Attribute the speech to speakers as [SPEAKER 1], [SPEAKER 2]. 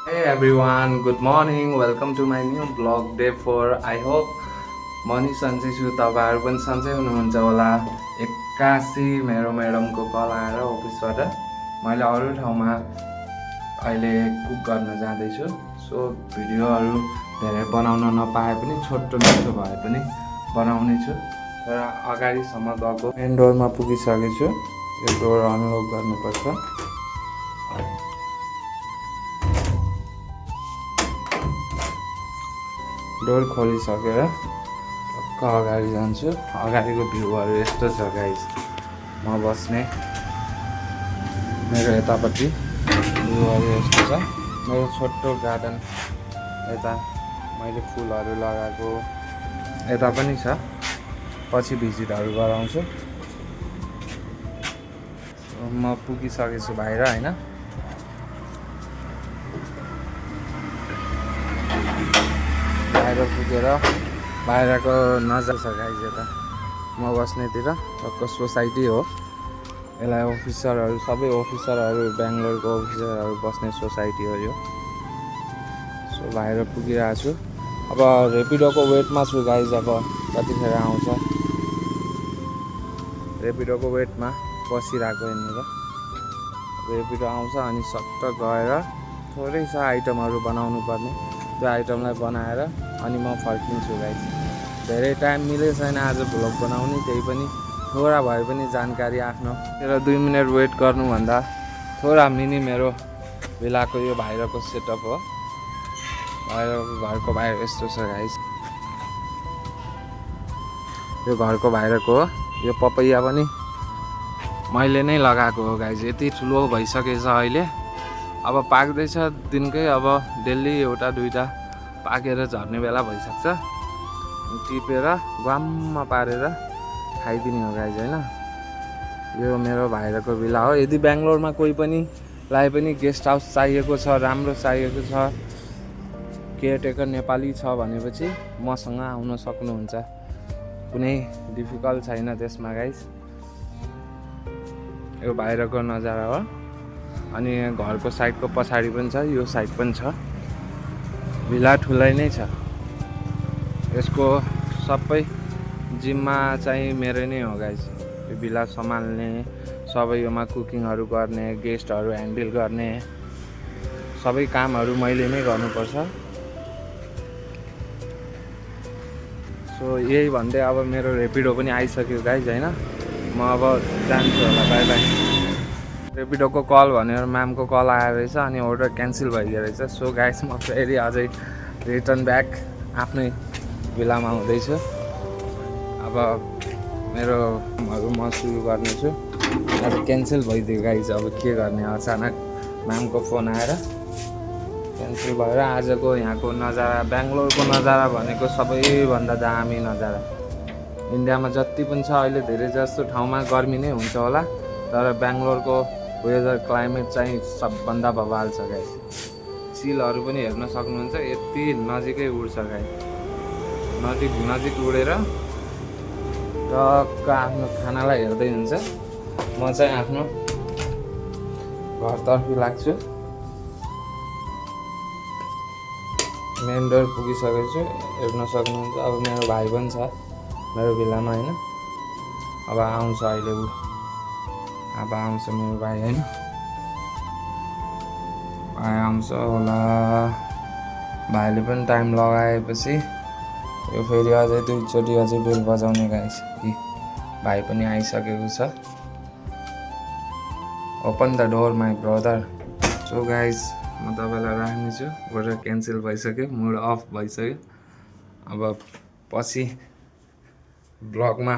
[SPEAKER 1] Hey everyone, good morning. Welcome to my new vlog day 4. I hope money सन्चै छु, तपाईँहरू पनि सन्चै हुनुहुन्छ होला। एक्कासी मेरो म्याडमको कल आएर अफिसबाट मैले अरू ठाउँमा अहिले कुक गर्न जाँदैछु। सो भिडियोहरू धेरै बनाउन नपाए पनि छोटो मिठो भए पनि बनाउने छु। तर अगाडिसम्म गएको मेन डोरमा पुगिसकेको छु। यो डोर अनलक गर्नुपर्छ। डोर खोलिसकेर अगाडि जान्छु। अगाडिको भ्यूहरू यस्तो छ गाइस। म बस्ने मेरो यतापट्टि भ्यूहरू यस्तो छ। मेरो छोटो गार्डन यता मैले फुलहरू लगाएको यता पनि छ। पछि भिजिटहरू गराउँछु। म पुगिसकेको छु बाहिर हैन। बाहिर पुगेर बाहिरको नजर छ गाइस। यता म बस्नेतिर टक्क सोसाइटी हो। यसलाई अफिसरहरू सबै अफिसरहरू बेङ्गलोरको अफिसरहरू बस्ने सोसाइटी हो यो। सो बाहिर पुगिरहेको छु। अब रेपिडोको वेटमा छु गाइस। अब कतिखेर आउँछ रेपिडोको वेटमा बसिरहेको यहाँनिर। रेपिडो आउँछ अनि सट्ट गएर थोरै छ आइटमहरू बनाउनु पर्ने। त्यो आइटमलाई बनाएर अनि म फर्किन्छु गाइस। धेरै टाइम मिलेको छैन आज भ्लग बनाउने, त्यही पनि थोडा भए पनि जानकारी आफ्नो। र 2 मिनट वेट गर्नुभन्दा थोडा मिनी मेरो भिलाको यो बाहिरको सेटअप हो। घरको बाहिर यस्तो छ गाइस। यो घरको बाहिरको हो। यो पपैया पनि मैले नै लगाएको हो गाइस। यति ठुलो भइसकेछ अहिले। अब पाक्दैछ दिनकै। अब डेली एउटा दुईटा पाकेर झर्ने बेला भइसक्छ। टिपेर ग्वाम्म पारेर खाइदिने हो गाइस हैन। यो मेरो बाहिरको भिला हो। यदि बेङ्गलोरमा कोही पनि लाई पनि गेस्ट हाउस चाहिएको छ, राम्रो चाहिएको छ, केयरटेकर नेपाली छ भनेपछि मसँग आउन सक्नुहुन्छ। कुनै डिफिकल्ट छैन त्यसमा गाइस। यो बाहिरको नजारा हो। अनि घरको साइडको पछाडि पनि छ, यो साइड पनि छ। भिला ठुलै नै छ। यसको सबै जिम्मा चाहिँ मेरो नै हो गाइस। यो भिला सम्हाल्ने, सबै योमा कुकिङहरू गर्ने, गेस्टहरू ह्यान्डल गर्ने सबै कामहरू मैले नै गर्नुपर्छ। सो यही भन्दै अब मेरो रेपिडो पनि आइसक्यो गाइस हैन। म अब जान्छु होला। By by. रेपिडोको कल भनेर म्यामको कल आएर रहेछ अनि अर्डर क्यान्सल भइदियो रहेछ। सो गाइस म फेरि अझै रिटर्न ब्याक आफ्नै भिलामा हुँदैछु। अब मेरो म सुरु गर्नेछु। अब क्यान्सल भइदियो गाइस। अब के गर्ने, अचानक म्यामको फोन आएर क्यान्सल भएर। आजको यहाँको नजारा, बेङ्गलोरको नजारा भनेको सबैभन्दा दामी नजारा। इन्डियामा जति पनि छ अहिले धेरै जस्तो ठाउँमा गर्मी नै हुन्छ होला, तर बेङ्गलोरको वेदर क्लाइमेट चाहिँ सबभन्दा बवाल छ गाइस। चिलहरू पनि हेर्न सक्नुहुन्छ। यति नजिकै उड्छ गाइस। नजिक उडेर टक्क आफ्नो खानालाई हेर्दै हुन्छ। म चाहिँ आफ्नो घरतर्फ लाग्छु। मेन डोर पुगिसकेको छु, हेर्न सक्नुहुन्छ। अब मेरो भाइ पनि छ मेरो भिलामा हैन। अब आउँछ अहिले ऊ। अब आउँछ मेरो भाइ हैन। भाइ आउँछ होला। भाइले पनि टाइम लगाएपछि यो फेरि अझै दुईचोटि अझै बेल बजाउने गाइस। भाइ पनि आइसकेको छ। Open the door my brother. So guys म तपाईँलाई राख्नेछु। अर्डर क्यान्सल भइसक्यो, मुड अफ भइसक्यो। अब पछि ब्लगमा